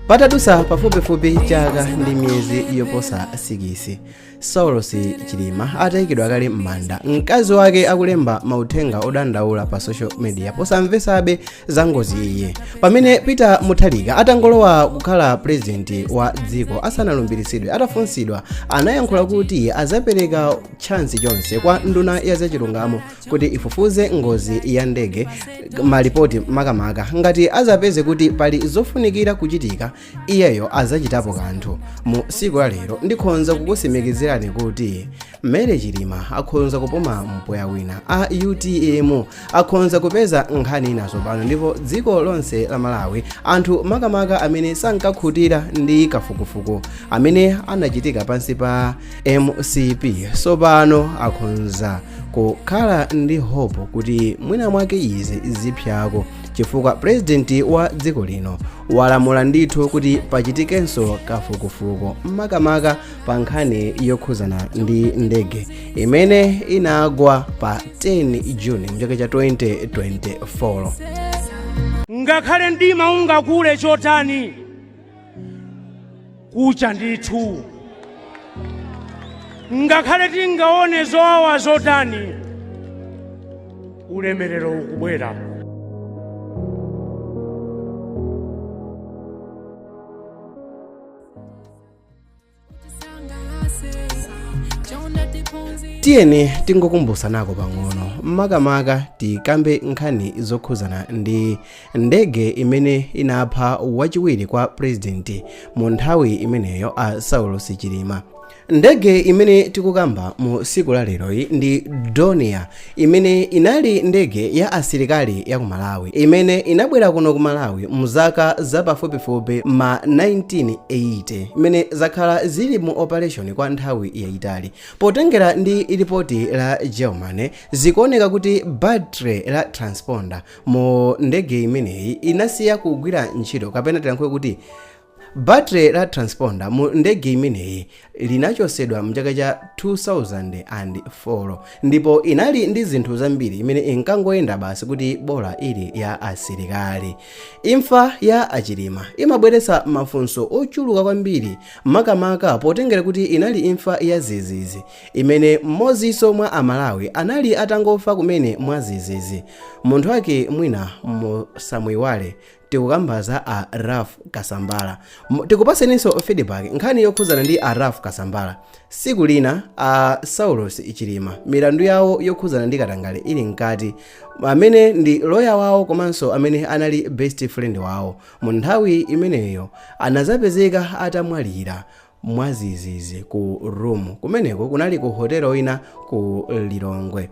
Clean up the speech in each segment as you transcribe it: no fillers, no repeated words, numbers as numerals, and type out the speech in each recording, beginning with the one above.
Patadusa pafupifupi chaka ndi miyezi yoposa 6, Saulos Chilima atayikidwa kale m'manda. Mkazi wake akulemba mauthenga odandaula pa social media posamvetsabe za ngozi iye. Pamene Peter Mutharika atangolowa kukhala president wa dziko asanalumbiritsidwe atafunsidwa, anayankhula kuti azapereka chance chonse kwa nduna ya zachilungamo kuti ifufuze ngozi ya ndege malipoti makamaka. Ngati azapeze kuti pali zofunikira kuchitika, iyeyo azachitapo kanthu. Mu siku la lero ndikhonza kukusimikizirani kuti mmene Chilima akhonza kupoma mpweya wina, a UTM akhonza kupeza nkhani inazo pano, ndipo dziko lonse la Malawi anthu makamaka amene sankakhutira ndi kafukufuku amene anachitika pansi pa MCP sopano akhonza kukhala ndi hope kuti mwina mwake izi zipyako, chifukwa president wa dziko lino walamula ndithu kuti pachitikenso kafukufuku makamaka pa nkhani yokhuzana ndi ndege imene inagwa pa 10 Juni mchaka cha 2024. Ngakhale mdima ungakule chotani kucha ndithu, ngakhale tingaone zowawa zotani ulemerero ukubwera. Tiyeni tingokumbutsanako pang'ono makamaka tikambe nkhani zokhuzana ndi ndege imene inapha wachiwiri kwa president mu nthawi imeneyo a Saulos Chilima. Ndege imene tikukamba mu siku la lero ndi Donia, imene inali ndege ya asilikali ya ku Malawi imene inabwera kuno ku Malawi muzaka za pafupifupi ma 1980, imene zakhala zili mu operation kwa nthawi yayitali. Potengera ndi ripoti la Germany, zikuoneka kuti battery la transponder mu ndege imeneyi inasiya kugwira ntchito, kapena tilankhule kuti battery la transponder mu ndege imeneyi linachosedwa mchaka cha 2004, ndipo inali ndi zinthu zambiri imene inkangoyenda basi kuti bola ili ya asilikali. Imfa ya Achilima imabweretsa mafunso ochuluka kwambiri makamaka potengera kuti inali imfa ya zizizi imene mmodzinso mwa Amalawi anali atangofa kumene mwa zizizi. Munthu wake mwina musamuiwale tikukambaza a Raf Kasambala. Tikupaseninso feedback nkhani yokhuzana ndi a Raf Kasambala. Siku lina a Saulos Chilima milandu yawo yokhuzana ndi katangale ili nkati, amene ndi lawyer wawo komanso amene anali best friend wawo mu nthawi imeneyo anazapezeka atamwalira mwazizizi ku room kumeneko kunali ku hotelo ina ku Lilongwe.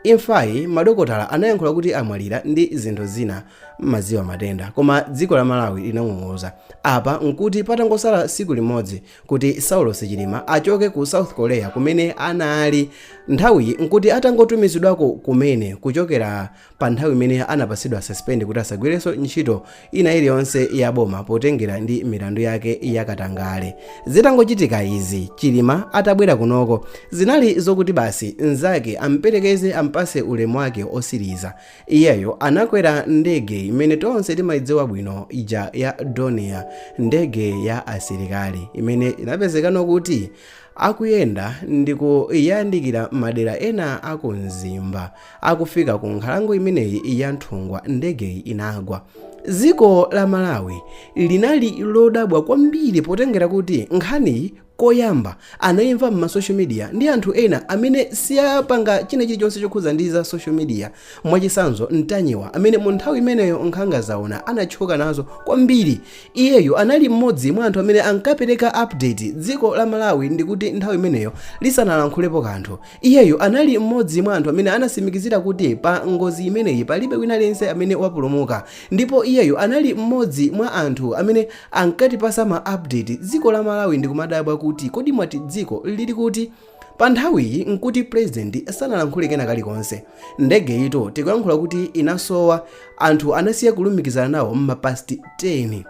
Imfayi madokotala anayankhula kuti amwalira ndi zinthu zina maziwa matenda, koma dziko la Malawi linamung'oza. Apa nkuti patangosala siku limodzi kuti Saulos Chilima achoke ku South Korea kumene anali nthawi nkuti atangotumizidwako kumene kuchokera pa nthawi imene anapasidwa suspend kuti asagwirenso ntchito ina iliyonse ya boma potengera ndi milandu yake yakatangale. Zitangochitika izi, Chilima atabwera kunoko zinali zokuti basi nzake amperekeze ampase ulemu wake osiriza. Iyeyo anakwera ndege imene tonse timayidziwa bwino ija ya Donia, ndege ya asilikali imene inapezekano kuti akuyenda ndikuyandikira madera ena akumzimba, akufika ku nkhalango imeneyi ya Nthungwa ndegeyi inagwa. Dziko la Malawi linali lodabwa kwambiri potengera kuti nkhani koyamba anayimva ma social media ndi anthu ena amene siyapanga china chilichonse chokhuza ndi za social media. Mwachisanzo Ntanyiwa amene mu nthawi imeneyo nkhanga zaona anachoka nazo kwambiri. Iyeyo anali mmodzi mwa anthu amene ankapereka update dziko la Malawi ndikuti nthawi imeneyo lisanalankhulepo kanthu. Iyeyo anali mmodzi mwa anthu amene anasimikizira kuti pa ngozi imeneyi palibe wina lense amene wapulumuka, ndipo iyeyo anali mmodzi mwa anthu amene ankatipasa ma update dziko la Malawi ndikumadabwa kuti kodi mwati dziko lili kuti. Pa nthawiyi nkuti president sanalankhule kena kalikonse. Ndege ito tikuyankhula kuti inasowa, anthu anasiya kulumikizana nawo m'mapasti 10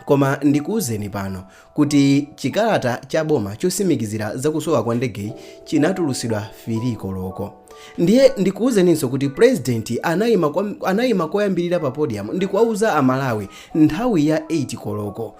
koma ndikuwuzeni pano kuti chikalata cha boma chosimikizira zakusowa kwa ndegeyi chinatulusidwa 3 koloko. Ndiye ndikuwuzeninso kuti president anayima koyambirira pa podium ndikuwauza amalawi nthawi ya 8 koloko.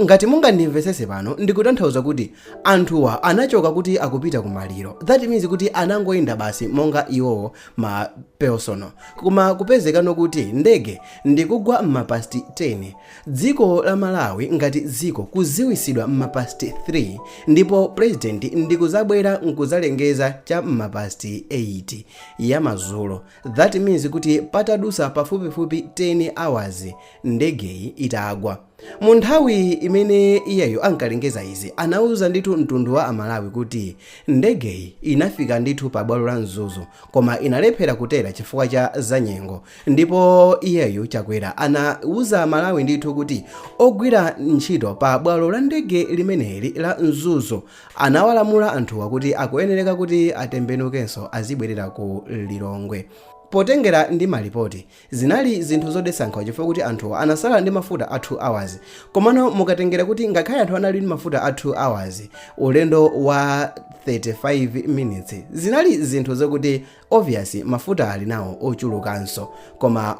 Ngati mungandimvetsese pano ndikutanthauza kuti anthuwa anachoka kuti akupita kumaliro. That means kuti anangoyenda basi monga iwowo ma personal. Koma kupezekano kuti ndege ndikugwa m'mapasti 10. Dziko la Malawi ngati dziko kuziwisidwa m'mapasti 3 ndipo president ndikuzabwera nkuzalengeza cha m'mapasti 8 ya madzulo. That means kuti patadusa pafupifupi 10 hours ndegeyi itagwa. Mu nthawi imene iyeyo ankalengeza izi anauza ndithu mtundu wa amalawi kuti ndegeyi inafika ndithu pa bwalo la Mzuzu koma inalephera kutera chifukwa cha zanyengo. Ndipo iyeyo chakwera anauza amalawi ndithu kuti ogwira ntchito pa bwalo la ndege limeneli la Mzuzu anawalamula anthuwa kuti akuyenereka kuti atembenukenso azibwerera ku Lilongwe. Potengera ndi malipoti zinali zinthu zodetsa nkhawa chifukwa kuti anthu anasala ndi mafuta a 2 hours. Komano mukatengera kuti ngakhale anthu anali ndi mafuta a 2 hours ulendo wa 35 minutes zinali zinthu zokuti obviously mafuta ali nawo ochulukanso. Koma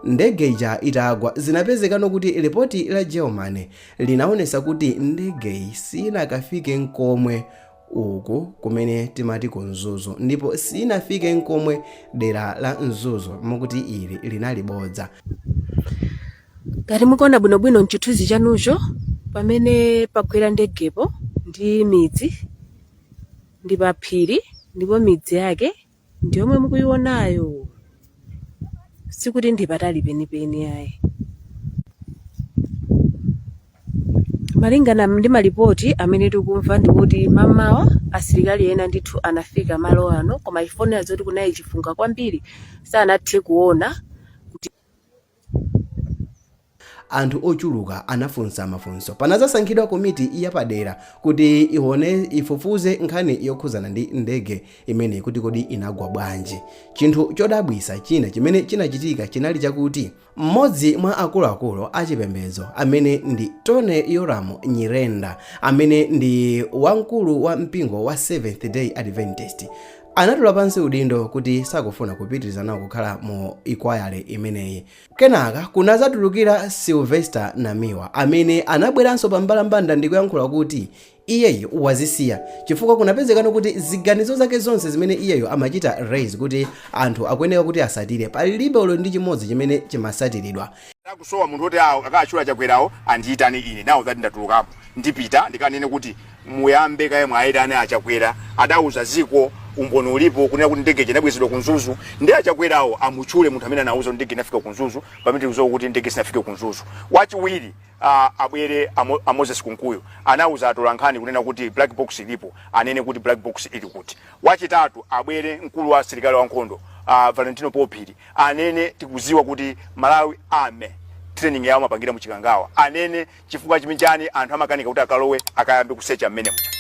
ndege ija itagwa zinapezekano kuti ripoti la Germany linaonesa kuti ndegeyi sinakafike nkomwe uku kumene timati ku Mzuzu ndipo sinafike nkomwe dera la Mzuzu mukuti ili linali bodza. Ngati mukuona bwinobwino mchithunzi chanucho pamene pagwera ndegepo ndi midzi ndi paphiri ndipo midzi yake ndi yomwe mukuyionayo, sikuti ndi patali penipeni ayi. Malingana ndi malipoti amene tikumva ndikuti mamawa asilikali ena ndithu anafika malo ano koma ifonera zoti kunayi chifunga kwambiri sanathe kuona kuti anthu ochuluka anafunsa mafunso. Panazasankhidwa komiti yapadera kuti ifufuze nkhani yokhuzana ndi ndege imene kuti kodi inagwa bwanji. Chinthu chodabwisa china chimene chinachitika chinali chakuti mmodzi mwa akuluakulu achipembedzo amene ndi Tone Yoram Nyirenda amene ndi wamkulu wa mpingo wa Seventh Day Adventist anatula pansi udindo kuti sakufuna kupitiriza nawo kukhala mu ikwayale imeneyi. Kenaka kunazatulukira Sylvester Namiwa amene anabweranso pa mbalambanda ndikuyankhula kuti iyeyo wazisiya chifukwa kunapezekano kuti ziganizo zake zonse zimene iyeyo amachita raise kuti anthu akuyenera kuti asatire palibe ulo ndi chimodzi chimene chimasatiridwa. Akusowa munthu oti akachula chakwerawo andiyitane ine nawo zati ndatulukapo ndipita ndikanene kuti muyambe kaye mwayitane achakwera adauza ziko umboni ulipo kunena kuti ndege inabwezedwa ku Mzuzu ndi achakwerawo amuchule munthu amene anauza ndege inafika ku Mzuzu pamene tiuza kuti ndege sinafike ku Mzuzu. Wachiwiri abwere Moses Kunkuyo anauza atolankhani kunena kuti black box ilipo anene kuti black box ili kuti. Wachitatu abwere mkulu wa asilikali wa nkhondo Valentino Popiri anene tikuziwa kuti Malawi ame training yawo mapangira mu Chikangawa anene chifukwa chimichani anthu amakanika kuti akalowe akayambe kusecha mmene mucha.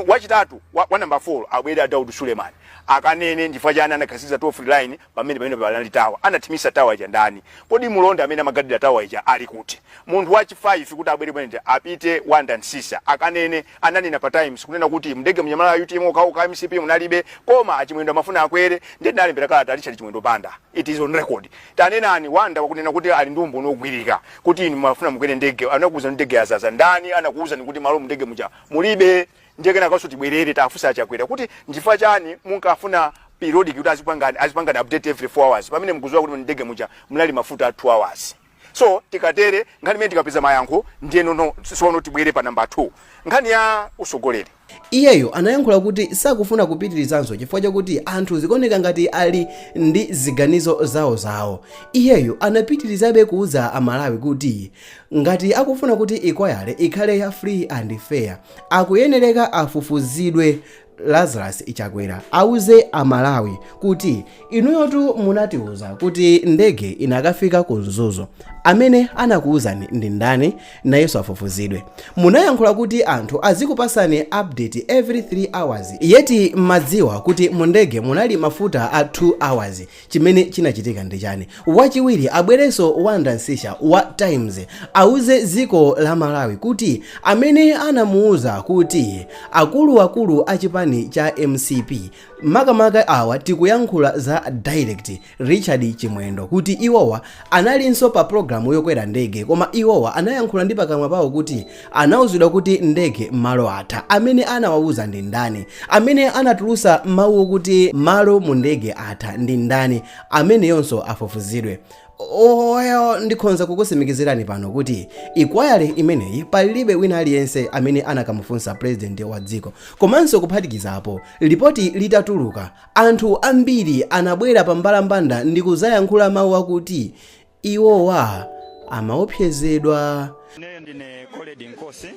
Wachitatu wa number 4 abwera Daud Suleiman akanene ndifwa chana anakasiza to free line pamene palali tawa anatimisa tawa ija ndani podi mulonda amene amagadira tawa ija ali kuti. Munthu wachi 5 kuti abwere pamene apite Wanda Nsisa akanene ananena pa times kunena kuti mndege mnyamala UTM okauka MCP munalibe koma achimwendo amafuna akwere ndi ndalembera kala talisha chimwendo panda. It is on record. Tanena ani Wanda wakunena kuti ali ndumbo nogwirika kuti inu mafuna mukwere ndege anakuza ndege azaza ndani anakuza kuti malo mndege muja mulibe ndege nakaso tibwerere tafusa achakwera kuti ndifwa chani munkafuna periodic kuti azipangana update every 4 hours pamene mkuziwa kuti ndege muja munali mafuta 2 hours. So tikatere nkhani imene tikapeza mayankho ndiye sono tibwere pa number 2 nkhani ya usogoleri. Iyeyo anayankhula kuti sakufuna kupitirizanso chifukwa chakuti anthu zikuoneka ngati ali ndi ziganizo zawo. Iyeyo anapitirizabe kuuza amalawi kuti ngati akufuna kuti ikwayale ikhale ya free and fair akuyenereka afufuzidwe Lazarus Chakwera auze amalawi kuti inuyotu munatiuza kuti ndege inakafika ku Mzuzu, amene anakuuzani ndi ndani nayenso afufuzidwe. Munayankhula kuti anthu azikupasani update every 3 hours, yeti madziwa kuti mu ndege munali mafuta a 2 hours. Chimene chinachitika ndi chani? Wachiwiri abwereso Wanda Nsisha wa Times auze ziko la Malawi kuti amene anamuuza kuti akuluakulu achipani cha MCP makamaka awa tikuyankhula za direct Richard Chimwendo kuti iwowa analinso pa programu yokwera ndege, koma iwowa anayankhula ndi pakamwa pawo kuti anauzidwa kuti ndege malo atha. Amene anawauza ndi ndani? Amene anatulusa mawu kuti malo mu ndege atha ndi ndani? Amene yonso afufuzidwe. Oyo ndikhonza kukusimikizirani pano kuti ikwayale imeneyi palibe wina aliyense amene anakamufunsa president wa dziko. Komanso kuphatikizapo ripoti litatuluka, anthu ambiri anabwera pambalambanda ndi kuzayankhula mawu akuti iwowa amaopsezedwa. Ndine College Nkosi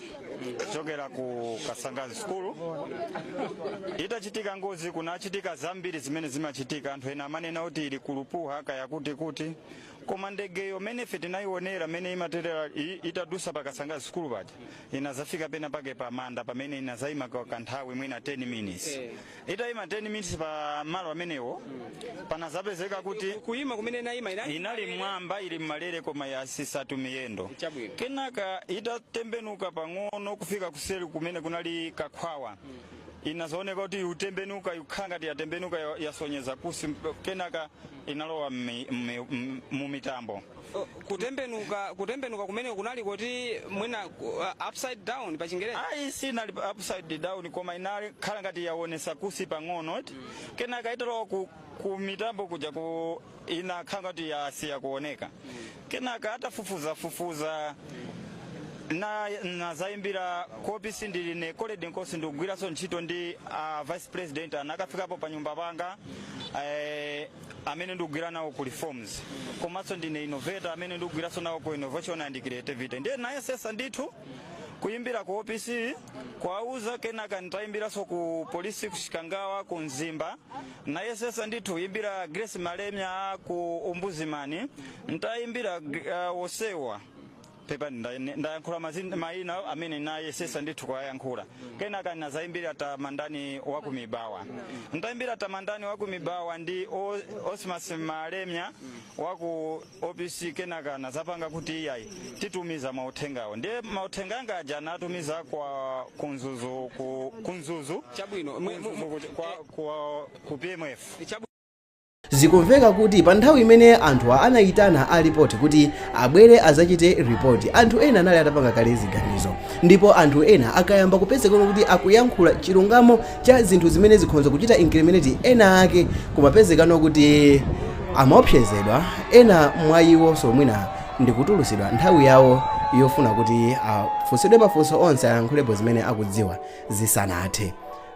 chokera ku Kasangazi School. Itachitika ngozi kunachitika zambiri zimene zimachitika, anthu ena amanena kuti ili kulupuha kaya kuti koma ndege yomene ife tinayionera mene imaterera itadusa pa Kasangazi School paja inazafika pena pake pa manda pamene inazayima kwa kanthawi mwina 10 minutes. Itayima 10 minutes pa malo amenewo panazapezeka kuti kuyima kumene inali mwamba ili mmalere koma yasisatu miyendo. Kenaka itatembenuka pang'ono kufika kuseri kumene kunali kakhwawa. Inazooneka kuti utembenuka yukhanga yatembenuka yasonyeza kusi, kenaka inalowa mu mitambo. Kutembenuka kumene kunali kuti mwina upside down pa Chingereza. Sinali upside down koma inali khala ngati yaonesa kusi pang'ono. Kenaka italowa ku mitambo kuja ku inakhala ngati yasiya kuoneka. Kenaka atafufuza na zaimbira kopi sindili ne College Nkosi ndikugwira so ntchito ndi vice president anakafikapo pa nyumba panga amene ndikugwira nawo ku reforms, komanso ndine innovator amene ndikugwira so nawo ku innovation and creativity. Ndiye naye sesa ndithu kuyimbira ku OPC kwauza, kenaka nitaimbira so ku polisi kushikangawa ku Nzimba, naye sesa ndithu yimbira Grace Malemya ku Umbuzimani, nitaimbira Wosewa pepa ndayankhula maina amene naye sesa ndithu kwayankhula. Kenaka nazaimbira tamandani wa kumibawa, ntaimbira tamandani wa kumibawa ndi Osmas Malemya wa ku OPC. Kenaka nazapanga kuti iyayi titumiza mauthengawo, ndiye mauthenga anga aja natumiza kwa kunzuzu chabwino ku PMF. Zikumveka kuti pa nthawi imene anthu anayitana alipoti kuti abwere azachite report, anthu ena anali atapanga kale ziganizo, ndipo anthu ena akayamba kupezeka kuti akuyankhula chilungamo cha zinthu zimene zikhonza kuchita incriminate ena ake, kumapezekano kuti amaopsezedwa. Ena mwa iwo somwina ndikutulusidwa nthawi yawo yofuna kuti afunsidwe mafunso onse ayankhulepo zimene akudziwa zisanathe.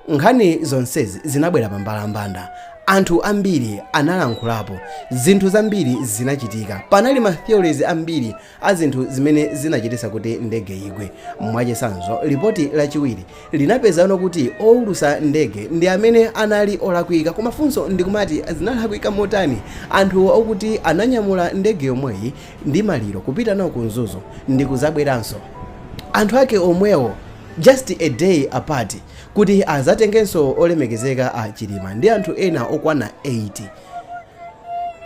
Nkhani zonsezi zinabwera pambalambanda, anthu ambiri analankhulapo, zinthu zambiri zinachitika, panali ma theories ambiri a zinthu zimene zinachitisa kuti ndege igwe. Mwachisanzo ripoti lachiwiri linapezano kuti oulusa ndege ndi amene anali olakwika, koma funso ndikumati zinalakwika motani. Anthu okuti ananyamula ndege yomweyi ndi maliro kupita nawo ku Mzuzu ndi kuzabweranso, anthu ake omwewo just a day apart kuti azatengenso olemekezeka a Chilima ndi anthu ena okwana 80.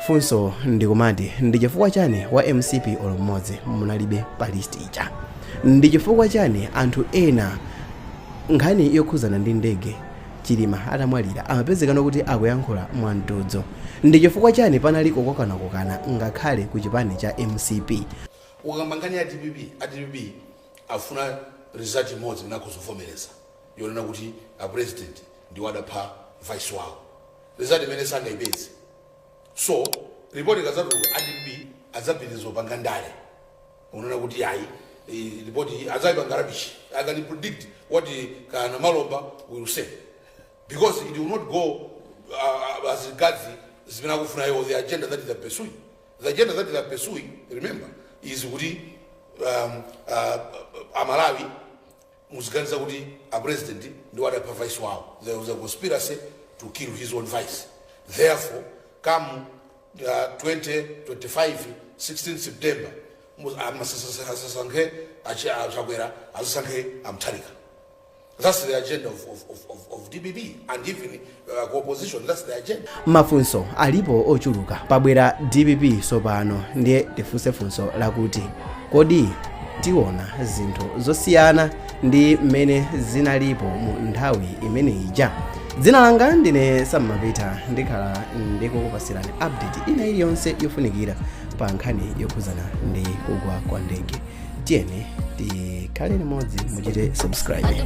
Funso ndikumati ndi chifukwa chani wa MCP olomodzi munalibe pa list ija? Ndi chifukwa chani anthu ena nkhani yokhuzana ndi ndege Chilima atamwalira amapezekano kuti akuyankhula mwamtudzo? Ndi chifukwa chani panali kokokana ngakhale ku chipani cha MCP? Ukamba nkhani ya DPP afuna result imodzi nakuzovomereza yonena kuti a president ndi wadapha vice wawo, result imene sangayipeze. So report ikazatuluka DPP azapitiriza panga ndale, unaona kuti yayi report azayipanga rubbish. I can predict what Kana Malomba will say, because it will not go as regards the agenda that they are pursuing. The agenda that they are pursuing, remember, is kuti Amalawi muziganiza kuti a president ndiwo adapha vice wawo. There was a conspiracy to kill his own vice. Therefore, come 2025 16 September amasasankhe achakwera asasankhe amtharika. That's the agenda of DPP and even opposition. That's the agenda. Mafunso alipo ochuluka pabwera DPP sopano ndiye tifunse funso lakuti kodi tiona zinthu zosiyana ndi mmene zinalipo mu nthawi imene ija. Dzina langa ndine Sammapita ndikhala ndikukupasirani update ina iliyonse yofunikira pa nkhani yokhuzana ndi kugwa kwa ndege. Tiyeni tikhale limodzi muchite subscribe.